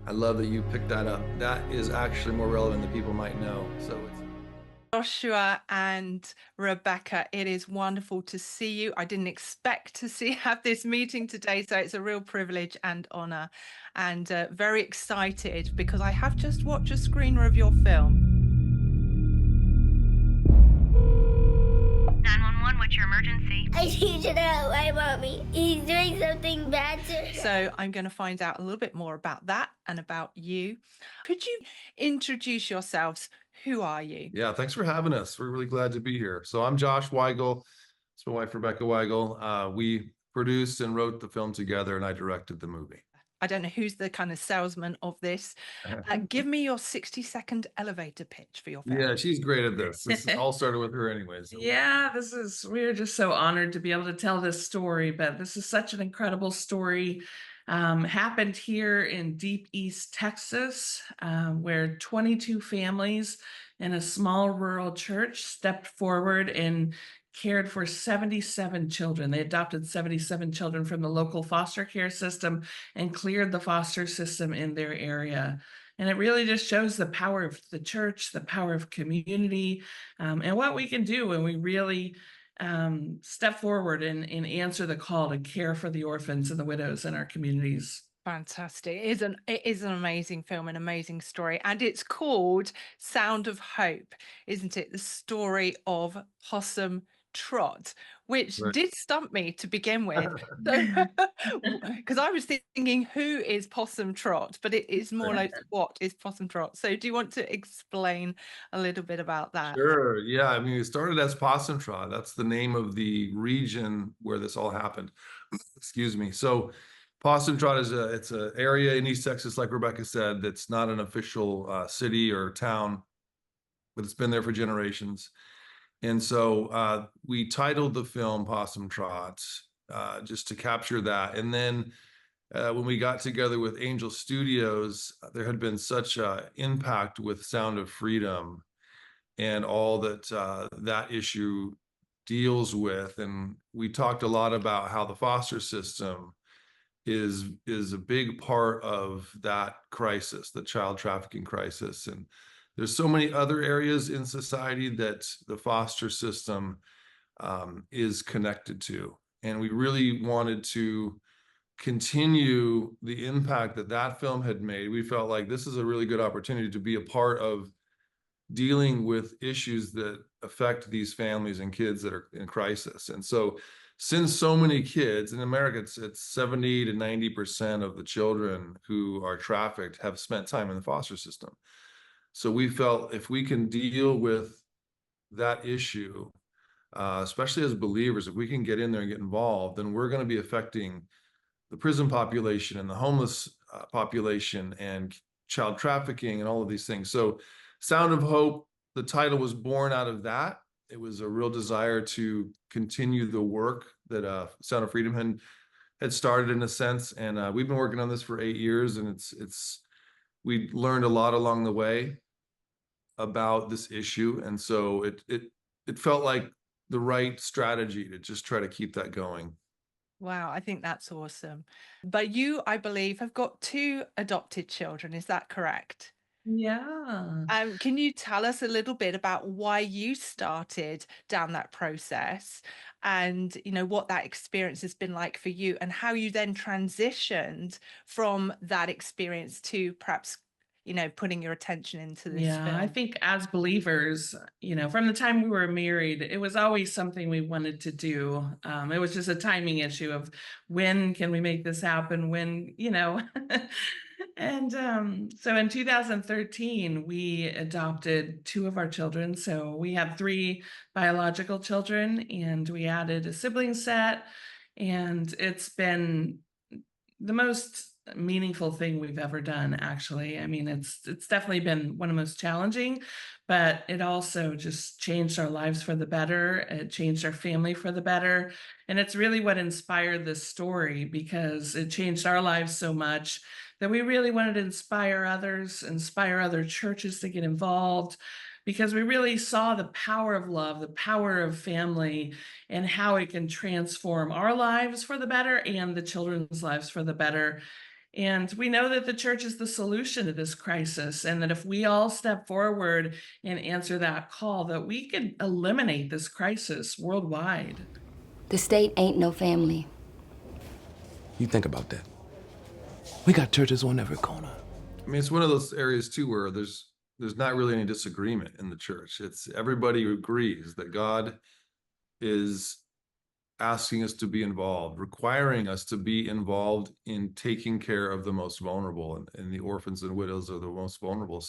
I love that you picked that up. That is actually more relevant than people might know. So it's Joshua and Rebecca, it is wonderful to see you. I didn't expect to have this meeting today, so it's a real privilege and honor, and very excited because I have just watched a screener of your film. 911, what's your emergency? I need to know my mommy. He's doing something bad to her. So I'm going to find out a little bit more about that and about you. Could you introduce yourselves? Who are you? Yeah, thanks for having us. We're really glad to be here. So I'm Josh Weigel. It's my wife, Rebekah Weigel. We produced and wrote the film together, and I directed the movie. I don't know who's the kind of salesman of this. Give me your 60-second elevator pitch for your film. Yeah, she's great at this. This all started with her anyways. So. Yeah, we're just so honored to be able to tell this story, but this is such an incredible story. Happened here in Deep East Texas, where 22 families in a small rural church stepped forward and cared for 77 children. They adopted 77 children from the local foster care system and cleared the foster system in their area. And it really just shows the power of the church, the power of community, and what we can do when we really step forward and answer the call to care for the orphans and the widows in our communities. Fantastic. It is an amazing film, an amazing story. And it's called Sound of Hope, isn't it? The story of Possom Trot, which Right. did stump me to begin with. So, because I was thinking, who is Possom Trot? But it is more like, what is Possom Trot? So, do you want to explain a little bit about that? Sure. Yeah. I mean, it started as Possom Trot. That's the name of the region where this all happened. Excuse me. So Possom Trot it's an area in East Texas, like Rebecca said, that's not an official city or town, but it's been there for generations. And so we titled the film Possum Trot just to capture that. And then when we got together with Angel Studios, there had been such impact with Sound of Freedom and all that that issue deals with. And we talked a lot about how the foster system is a big part of that crisis, the child trafficking crisis. And there's so many other areas in society that the foster system is connected to. And we really wanted to continue the impact that that film had made. We felt like this is a really good opportunity to be a part of dealing with issues that affect these families and kids that are in crisis. And so since so many kids in America, it's 70 to 90% of the children who are trafficked have spent time in the foster system. So we felt if we can deal with that issue, especially as believers, if we can get in there and get involved, then we're going to be affecting the prison population and the homeless population and child trafficking and all of these things. So Sound of Hope, the title was born out of that. It was a real desire to continue the work that Sound of Freedom had started in a sense. And we've been working on this for 8 years, and we learned a lot along the way about this issue. And so it felt like the right strategy to just try to keep that going. Wow, I think that's awesome. But you, I believe, have got two adopted children. Is that correct? Yeah. Can you tell us a little bit about why you started down that process and, what that experience has been like for you and how you then transitioned from that experience to perhaps, putting your attention into this Yeah, I film? think as believers, from the time we were married, it was always something we wanted to do. It was just a timing issue of when can we make this happen? And so in 2013, we adopted two of our children. So we have three biological children, and we added a sibling set. And it's been the most meaningful thing we've ever done, actually. I mean, it's definitely been one of the most challenging, but it also just changed our lives for the better. It changed our family for the better. And it's really what inspired this story, because it changed our lives so much that we really wanted to inspire others, inspire other churches to get involved, because we really saw the power of love, the power of family, and how it can transform our lives for the better and the children's lives for the better. And we know that the church is the solution to this crisis, and that if we all step forward and answer that call, that we could eliminate this crisis worldwide. The state ain't no family. You think about that. We got churches on every corner. I mean, it's one of those areas too where there's not really any disagreement in the church. It's everybody agrees that God is asking us to be involved, requiring us to be involved in taking care of the most vulnerable, and the orphans and widows are the most vulnerable.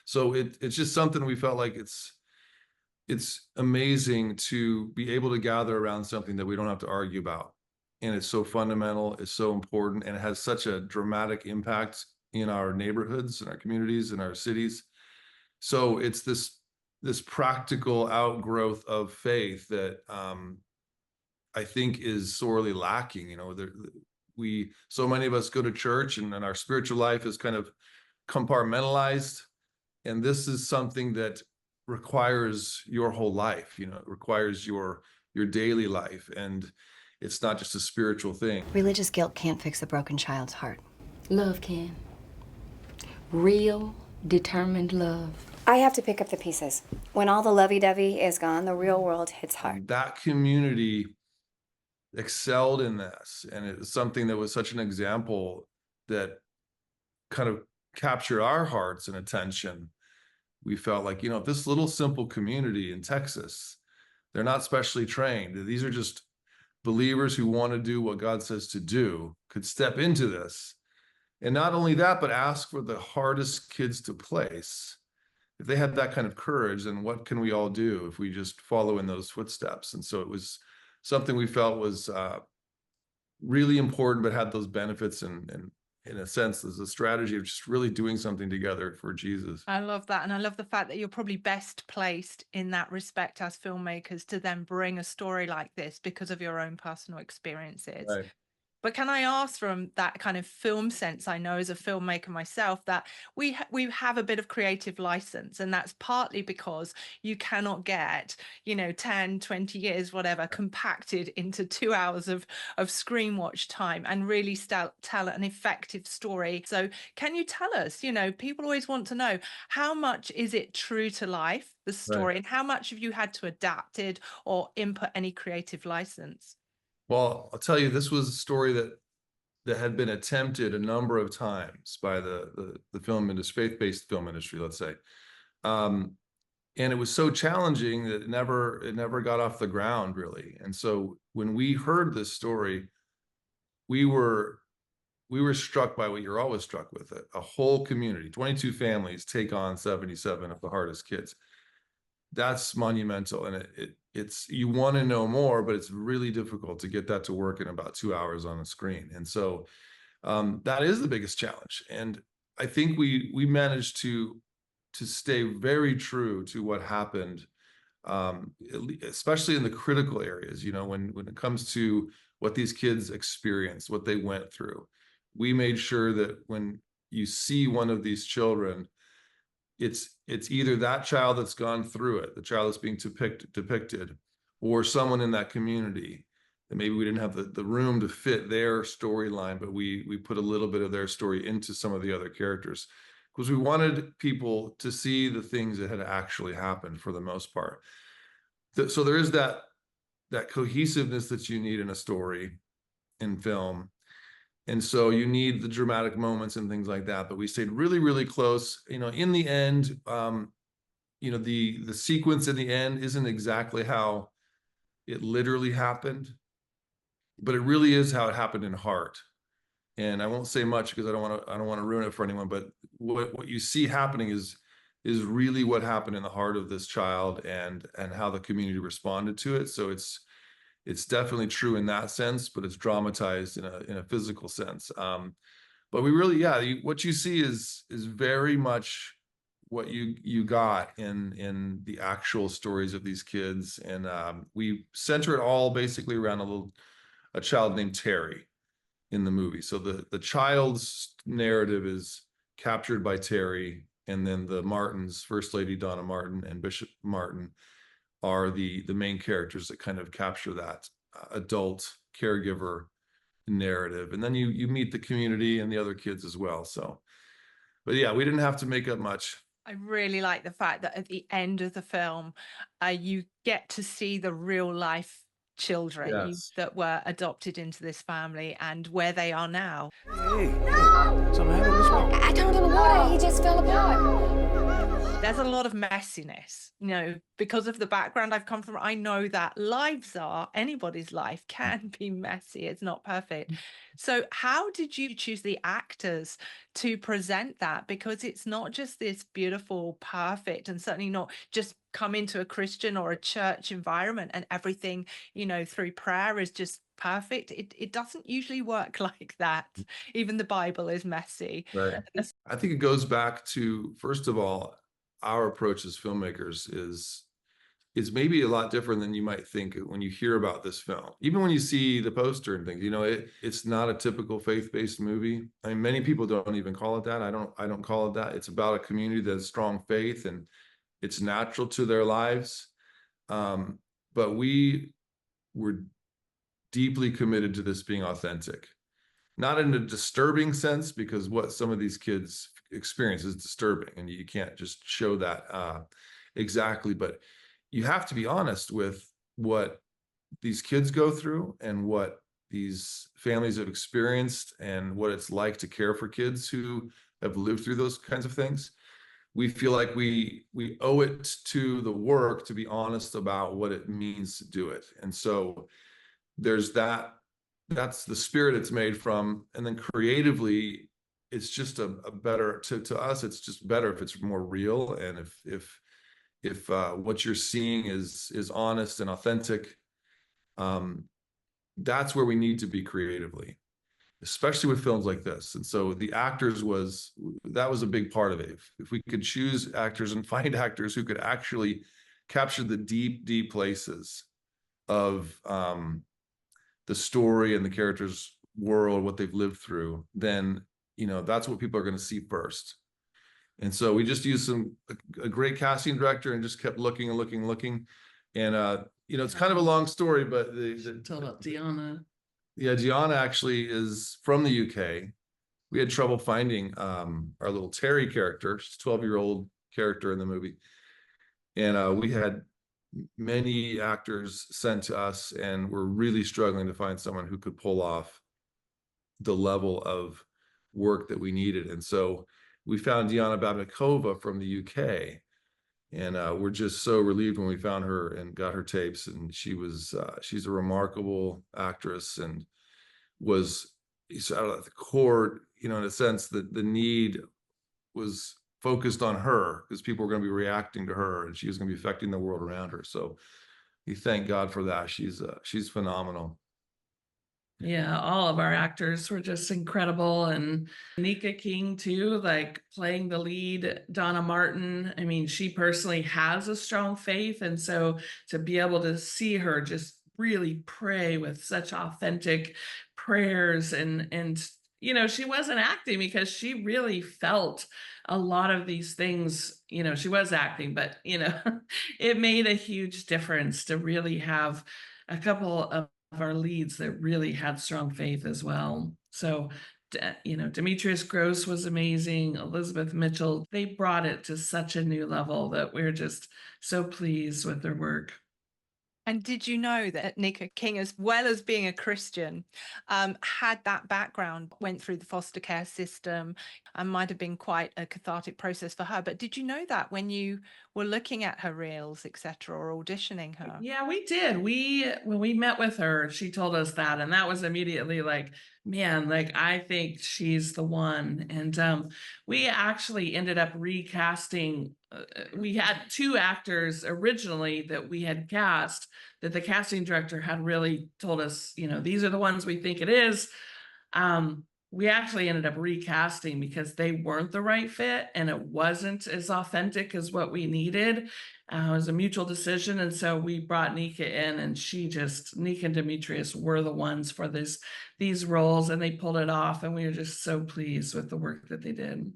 So it's just something we felt like it's amazing to be able to gather around something that we don't have to argue about. And it's so fundamental, it's so important, and it has such a dramatic impact in our neighborhoods, in our communities, in our cities. So it's this practical outgrowth of faith that I think is sorely lacking. You know, so many of us go to church, and our spiritual life is kind of compartmentalized. And this is something that requires your whole life. You know, it requires your daily life, and it's not just a spiritual thing. Religious guilt can't fix a broken child's heart. Love can. Real, determined love. I have to pick up the pieces. When all the lovey-dovey is gone, the real world hits hard. That community excelled in this, and it was something that was such an example that kind of captured our hearts and attention. We felt like, you know, this little simple community in Texas, they're not specially trained. These are just believers who want to do what God says to do, could step into this. And not only that, but ask for the hardest kids to place. If they had that kind of courage, then what can we all do if we just follow in those footsteps? And so it was something we felt was really important, but had those benefits, and in a sense, there's a strategy of just really doing something together for Jesus. I love that. And I love the fact that you're probably best placed in that respect as filmmakers to then bring a story like this because of your own personal experiences. Right. But can I ask, from that kind of film sense, I know as a filmmaker myself that we have a bit of creative license, and that's partly because you cannot get, 10, 20 years, whatever, compacted into 2 hours of screen watch time and really tell an effective story. So can you tell us, people always want to know, how much is it true to life, the story, Right. and how much have you had to adapt it or input any creative license? Well, I'll tell you, this was a story that had been attempted a number of times by the film industry, faith-based film industry, let's say. And it was so challenging that it never got off the ground, really. And so when we heard this story, we were struck by what you're always struck with: a whole community, 22 families take on 77 of the hardest kids. That's monumental, and it's you want to know more, but it's really difficult to get that to work in about 2 hours on a screen. And so that is the biggest challenge. And I think we managed to stay very true to what happened, especially in the critical areas. When it comes to what these kids experienced, what they went through, we made sure that when you see one of these children, it's either that child that's gone through it, the child that's being depicted, or someone in that community that maybe we didn't have the room to fit their storyline, but we put a little bit of their story into some of the other characters, because we wanted people to see the things that had actually happened for the most part. So there is that cohesiveness that you need in a story in film. And so you need the dramatic moments and things like that, but we stayed really, really close. In the end, the sequence in the end isn't exactly how it literally happened, but it really is how it happened in heart. And I won't say much because I don't want to ruin it for anyone, but what you see happening is really what happened in the heart of this child, and how the community responded to it. So it's definitely true in that sense, but it's dramatized in a physical sense. But we really, what you see is very much what you got in the actual stories of these kids. And we center it all basically around a child named Terri in the movie. So the child's narrative is captured by Terri, and then the Martins, First Lady Donna Martin and Bishop Martin, are the main characters that kind of capture that adult caregiver narrative. And then you meet the community and the other kids as well. So, but yeah, we didn't have to make up much. I really like the fact that at the end of the film, you get to see the real life children Yes. that were adopted into this family and where they are now. Hey, something happened? What's wrong? I turned on the water. He just fell apart. There's a lot of messiness, because of the background I've come from. I know that anybody's life can be messy. It's not perfect. So how did you choose the actors to present that? Because it's not just this beautiful, perfect, and certainly not just come into a Christian or a church environment and everything, through prayer is just perfect. It doesn't usually work like that. Even the Bible is messy. Right. I think it goes back to, first of all, our approach as filmmakers is maybe a lot different than you might think when you hear about this film. Even when you see the poster and things, it's not a typical faith-based movie. I mean, many people don't even call it that. I don't call it that. It's about a community that has strong faith and it's natural to their lives. But we were deeply committed to this being authentic. Not in a disturbing sense, because what some of these kids experience is disturbing and you can't just show that exactly, but you have to be honest with what these kids go through and what these families have experienced and what it's like to care for kids who have lived through those kinds of things. We feel like we owe it to the work to be honest about what it means to do it. And so there's that's the spirit it's made from. And then creatively, it's just a better, to us, it's just better if it's more real. And if what you're seeing is honest and authentic, that's where we need to be creatively, especially with films like this. And so the actors that was a big part of it. If we could choose actors and find actors who could actually capture the deep, deep places of the story and the characters' world, what they've lived through, then that's what people are going to see first. And so we just used a great casting director and just kept looking and looking and looking. And it's kind of a long story, but Tell about Diiana. Yeah, Diiana actually is from the UK. We had trouble finding our little Terri character. She's a 12-year-old character in the movie. And we had many actors sent to us, and we're really struggling to find someone who could pull off the level of work that we needed. And so we found Diiana Babnicova from the UK, and we're just so relieved when we found her and got her tapes. And she's a remarkable actress and was out of the court, in a sense that the need was focused on her because people were going to be reacting to her and she was going to be affecting the world around her. So we thank God for that. She's phenomenal. Yeah, all of our actors were just incredible. And Nika King too, like playing the lead, Donna Martin. I mean, she personally has a strong faith. And so to be able to see her just really pray with such authentic prayers and she wasn't acting because she really felt a lot of these things. She was acting, but it made a huge difference to really have a couple of our leads that really had strong faith as well. So, Demetrius Grosse was amazing. Elizabeth Mitchell, they brought it to such a new level that we're just so pleased with their work. And did you know that Nika King, as well as being a Christian, had that background, went through the foster care system, and might have been quite a cathartic process for her. But did you know that when you were looking at her reels, etc., or auditioning her? Yeah, we did. When we met with her, she told us that, and that was immediately like, man, like I think she's the one. And we actually ended up recasting. We had two actors originally that we had cast that the casting director had really told us, these are the ones we think it is. We actually ended up recasting because they weren't the right fit and it wasn't as authentic as what we needed. It was a mutual decision. And so we brought Nika in, and Nika and Demitrius were the ones for these roles, and they pulled it off. And we were just so pleased with the work that they did.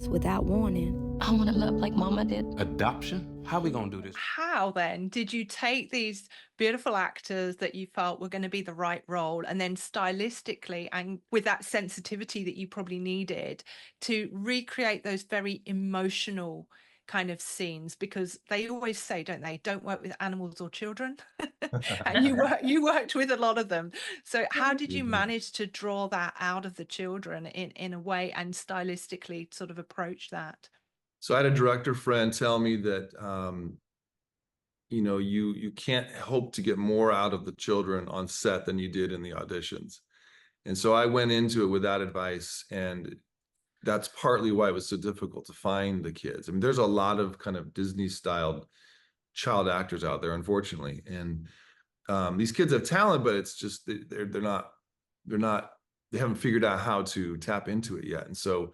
Without warning, I want to love like Mama did. Adoption? How we gonna do this? How then did you take these beautiful actors that you felt were going to be the right role, and then stylistically and with that sensitivity that you probably needed to recreate those very emotional kind of scenes? Because they always say, don't they, don't work with animals or children. And you worked with a lot of them. So how did you manage to draw that out of the children in a way, and stylistically sort of approach that? So I had a director friend tell me that, you know, you can't hope to get more out of the children on set than you did in the auditions. And so I went into it with that advice, and that's partly why it was so difficult to find the kids. I mean, there's a lot of kind of Disney styled child actors out there, unfortunately. And these kids have talent, but it's just, they haven't figured out how to tap into it yet. And so,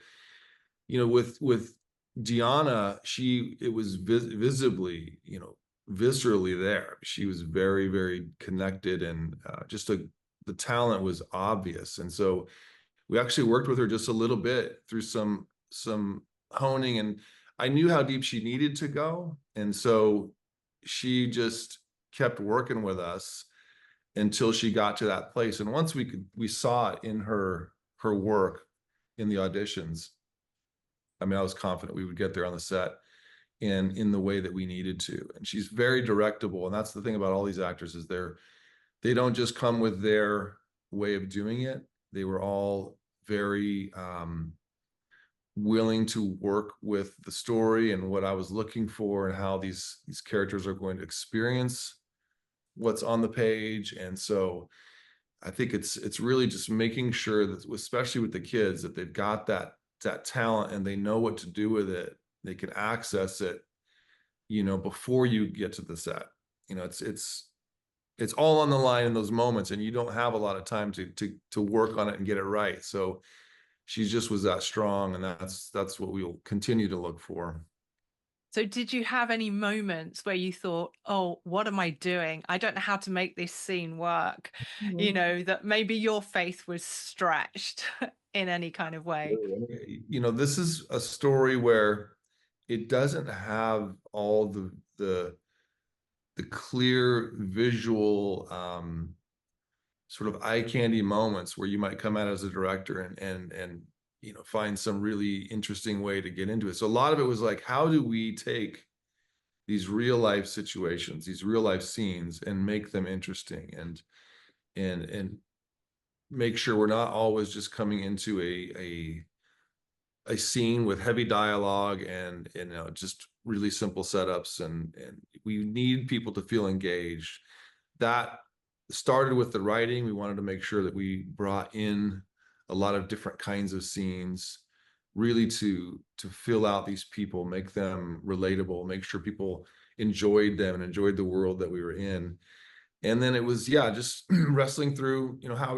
you know, with Diiana, it was visibly, you know, viscerally there. She was very, very connected, and the talent was obvious. And so we actually worked with her just a little bit through some honing, and I knew how deep she needed to go. And so she just kept working with us until she got to that place. And once we saw it in her work in the auditions, I mean, I was confident we would get there on the set and in the way that we needed to. And she's very directable. And that's the thing about all these actors, is they don't just come with their way of doing it. They were all very willing to work with the story and what I was looking for, and how these characters are going to experience what's on the page. And so I think it's really just making sure that, especially with the kids, that they've got that talent and they know what to do with it. They can access it, you know, before you get to the set. You know, it's all on the line in those moments, and you don't have a lot of time to work on it and get it right. So she just was that strong, and that's what we'll continue to look for. So did you have any moments where you thought, oh, what am I doing? I don't know how to make this scene work. You know, that maybe your faith was stretched in any kind of way? You know, this is a story where it doesn't have all the clear visual sort of eye candy moments where you might come out as a director and you know, find some really interesting way to get into it. So a lot of it was like, how do we take these real life situations, these real life scenes, and make them interesting, and make sure we're not always just coming into a scene with heavy dialogue and you know, just really simple setups, and we need people to feel engaged. That started with the writing. We wanted to make sure that we brought in a lot of different kinds of scenes, really to fill out these people, make them relatable, make sure people enjoyed them and enjoyed the world that we were in. And then it was, yeah, just wrestling through, you know, how are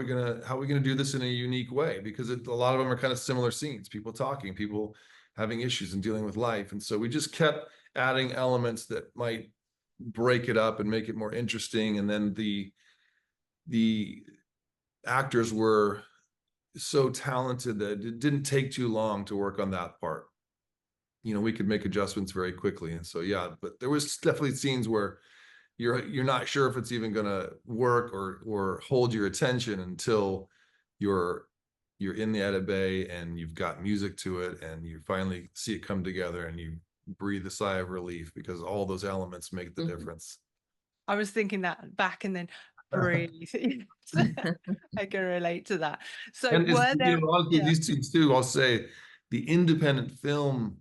we gonna do this in a unique way? Because a lot of them are kind of similar scenes, people talking, people having issues and dealing with life. And so we just kept adding elements that might break it up and make it more interesting. And then the actors were so talented that it didn't take too long to work on that part. You know, we could make adjustments very quickly. And so, yeah, but there was definitely scenes where you're not sure if it's even going to work or hold your attention until you're in the edit bay and you've got music to it and you finally see it come together and you breathe a sigh of relief, because all those elements make the difference. I was thinking that back, and then breathe. I can relate to that. So And were there, these two too, I'll say the independent film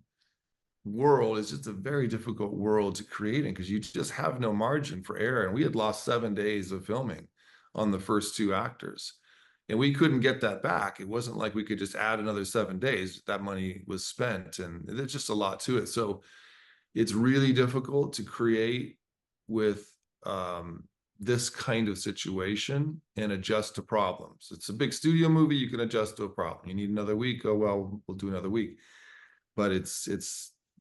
world is just a very difficult world to create in, because you just have no margin for error. And we had lost 7 days of filming on the first 2 actors, and we couldn't get that back. It wasn't like we could just add another 7 days. That money was spent, and there's just a lot to it. So it's really difficult to create with this kind of situation and adjust to problems. It's a big studio movie. You can adjust to a problem. You need another week. Oh, well, we'll do another week. But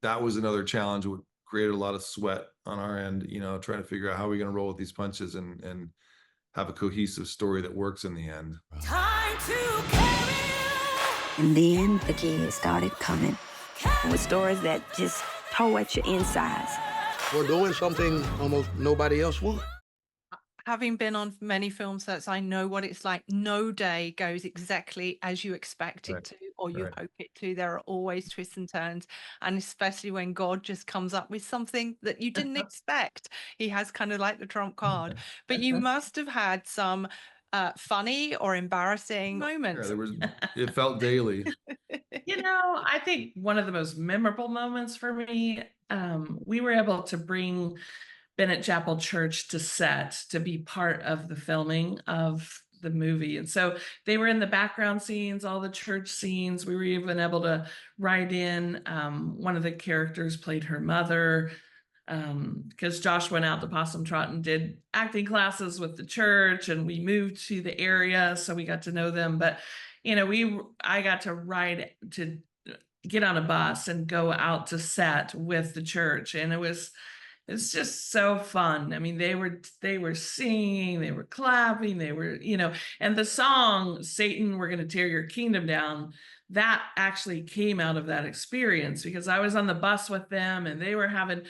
that was another challenge. It created a lot of sweat on our end, you know, trying to figure out how we're going to roll with these punches and have a cohesive story that works in the end. Time to carry on. And then the kids started coming with stories that just tore at your insides. for doing something almost nobody else would. Having been on many film sets, I know what it's like. No day goes exactly as you expect it Right, to, or you right. hope it to. There are always twists and turns, and especially when God just comes up with something that you didn't expect. He has kind of like the trump card. But you must have had some funny or embarrassing Yeah, moments. it felt daily. I think one of the most memorable moments for me, we were able to bring Bennett Chapel Church to set to be part of the filming of the movie. And so they were in the background scenes, all the church scenes. We were even able to write in, one of the characters played her mother, because Josh went out to Possom Trot and did acting classes with the church, and we moved to the area, so we got to know them. But I got to get on a bus and go out to set with the church, and it's just so fun. I mean, they were singing, they were clapping, they were, and the song "Satan, We're Going to Tear Your Kingdom Down," that actually came out of that experience, because I was on the bus with them and they were having,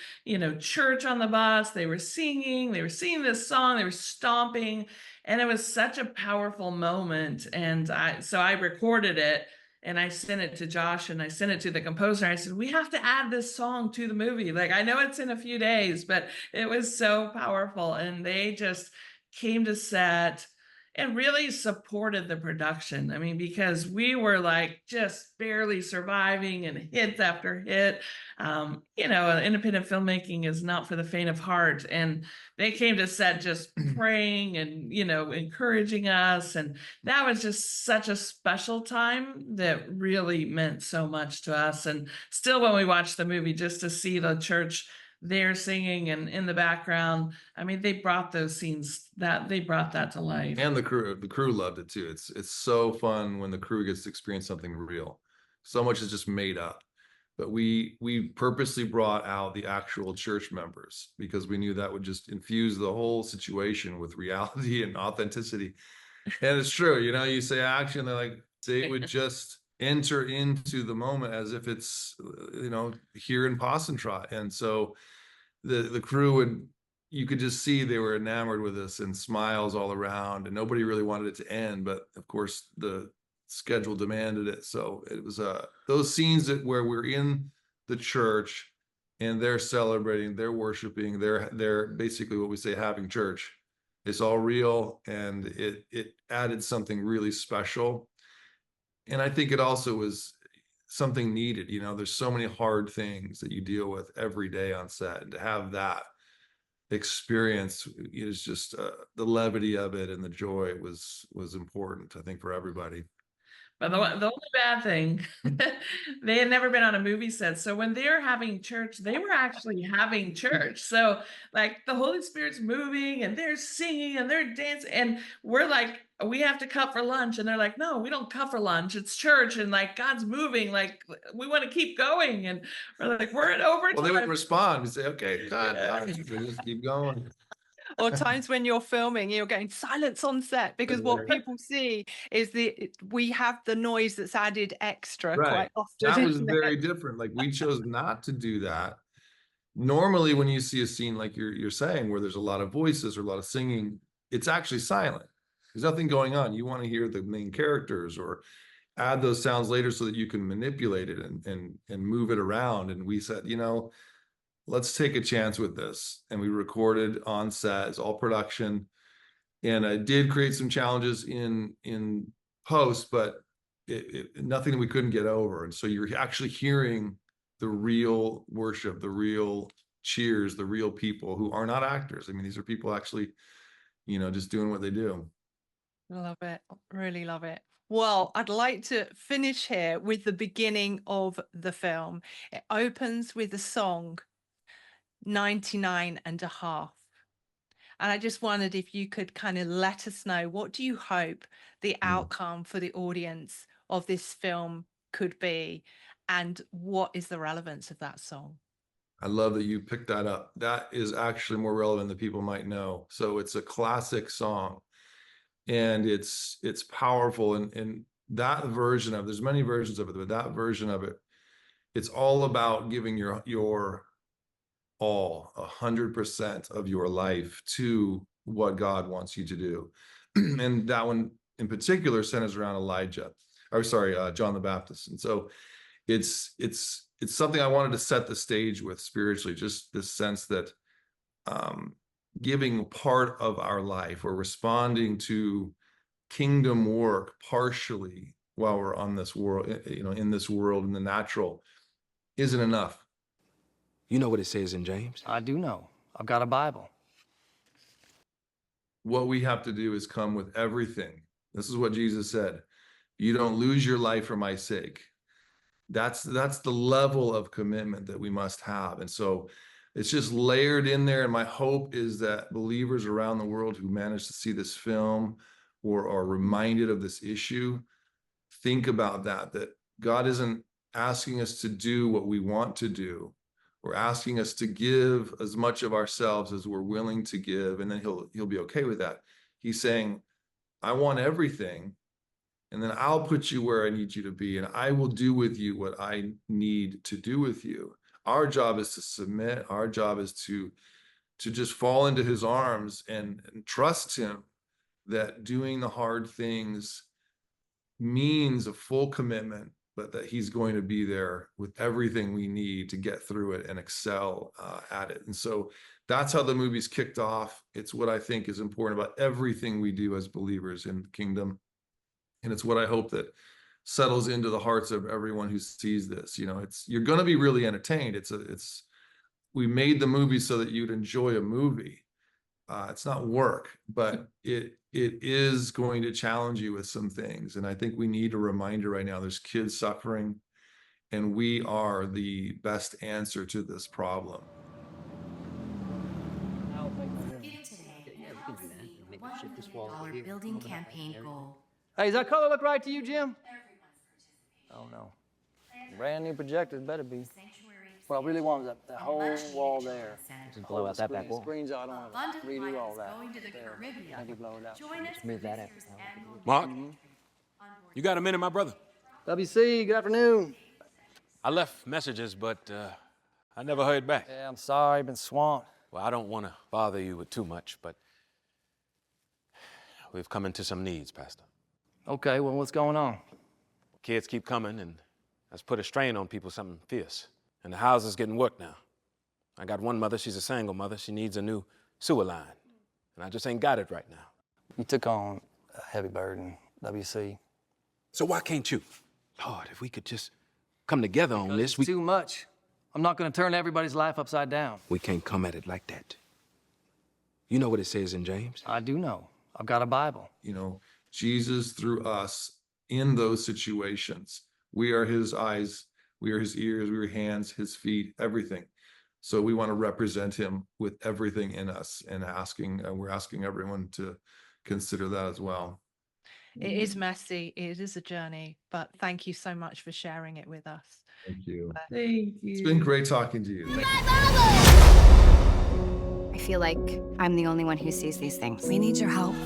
church on the bus. They were singing this song, they were stomping, and it was such a powerful moment. And I recorded it, and I sent it to Josh, and I sent it to the composer. I said, we have to add this song to the movie. Like, I know it's in a few days, but it was so powerful. And they just came to set and really supported the production. I mean, because we were like just barely surviving, and hits after hit. Independent filmmaking is not for the faint of heart. And they came to set just praying and, encouraging us. And that was just such a special time that really meant so much to us. And still, when we watch the movie, just to see the church there singing and in the background, I mean, they brought those scenes, they brought that to life. And the crew loved it too. It's so fun when the crew gets to experience something real. So much is just made up. But we purposely brought out the actual church members, because we knew that would just infuse the whole situation with reality and authenticity. And it's true, you say action, they would just enter into the moment as if it's, here in Possom Trot. And so the crew you could just see they were enamored with us, and smiles all around, and nobody really wanted it to end. But of course, the schedule demanded it. So it was those scenes where we're in the church and they're celebrating, they're worshiping, they're basically what we say, having church. It's all real, and it added something really special. And I think it also was something needed. There's so many hard things that you deal with every day on set, and to have that experience is just the levity of it and the joy was important, I think, for everybody. But the only bad thing, they had never been on a movie set. So when they're having church, they were actually having church. So like the Holy Spirit's moving, and they're singing and they're dancing, and we're like, we have to cut for lunch. And they're like, no, we don't cut for lunch. It's church, and like God's moving. Like, we want to keep going. And we're like, we're at overtime. Well, they wouldn't respond. We say, okay, God, just keep going. Or times when you're filming, you're getting silence on set, because what people see is we have the noise that's added extra quite often. That was very different. Like, we chose not to do that. Normally, when you see a scene like you're saying, where there's a lot of voices or a lot of singing, it's actually silent. There's nothing going on. You want to hear the main characters, or add those sounds later so that you can manipulate it and move it around. And we said, let's take a chance with this. And we recorded on set. It's all production. And I did create some challenges in post, but nothing we couldn't get over. And so you're actually hearing the real worship, the real cheers, the real people who are not actors. I mean, these are people actually, just doing what they do. Love it. Really love it. Well, I'd like to finish here with the beginning of the film. It opens with the song 99 and a half. And I just wondered if you could kind of let us know, what do you hope the outcome for the audience of this film could be? And what is the relevance of that song? I love that you picked that up. That is actually more relevant than people might know. So it's a classic song, and it's powerful. And that version of, there's many versions of it, but that version of it, it's all about giving your all 100% of your life to what God wants you to do. And that one in particular centers around John the Baptist. And so it's something I wanted to set the stage with spiritually, just this sense that giving part of our life or responding to kingdom work partially while we're on this world, in this world, in the natural, isn't enough. You know what it says in James? I do know. I've got a Bible. What we have to do is come with everything. This is what Jesus said. You don't lose your life for my sake. That's the level of commitment that we must have. And so it's just layered in there. And my hope is that believers around the world who manage to see this film or are reminded of this issue, think about that God isn't asking us to do what we want to do. We're asking us to give as much of ourselves as we're willing to give, and then he'll be okay with that. He's saying, I want everything, and then I'll put you where I need you to be, and I will do with you what I need to do with you. Our job is to submit. Our job is to just fall into his arms and trust him that doing the hard things means a full commitment, but that he's going to be there with everything we need to get through it and excel at it. And so that's how the movie's kicked off. It's what I think is important about everything we do as believers in the kingdom. And it's what I hope that settles into the hearts of everyone who sees this. You're going to be really entertained. We made the movie so that you'd enjoy a movie. It's not work, but it is going to challenge you with some things. And I think we need a reminder right now. There's kids suffering, and we are the best answer to this problem. Building campaign goal. Hey, does that color look right to you, Jim? Oh, no. Brand new projectors better be. What I really want is that whole wall there. Just blow out that back wall. Screens, I don't want to redo all that. Maybe blow it out. Just move that up. Mark, you got a minute, my brother? WC, good afternoon. I left messages, but I never heard back. Yeah, I'm sorry, been swamped. Well, I don't want to bother you with too much, but we've come into some needs, Pastor. Okay, well, what's going on? Kids keep coming, and that's put a strain on people, something fierce. And the house is getting worked now. I got one mother, she's a single mother. She needs a new sewer line, and I just ain't got it right now. You took on a heavy burden, WC. So why can't you? Lord, if we could just come together on this, Too much. I'm not going to turn everybody's life upside down. we can't come at it like that. You know what it says in James? I do know. I've got a Bible. Jesus through us in those situations. We are his eyes, we are his ears, we are hands, his feet, everything. So we want to represent him with everything in us, and we're asking everyone to consider that as well. It is messy. It is a journey, but thank you so much for sharing it with us. Thank you. Thank you. It's been great talking to you. I feel like I'm the only one who sees these things. We need your help.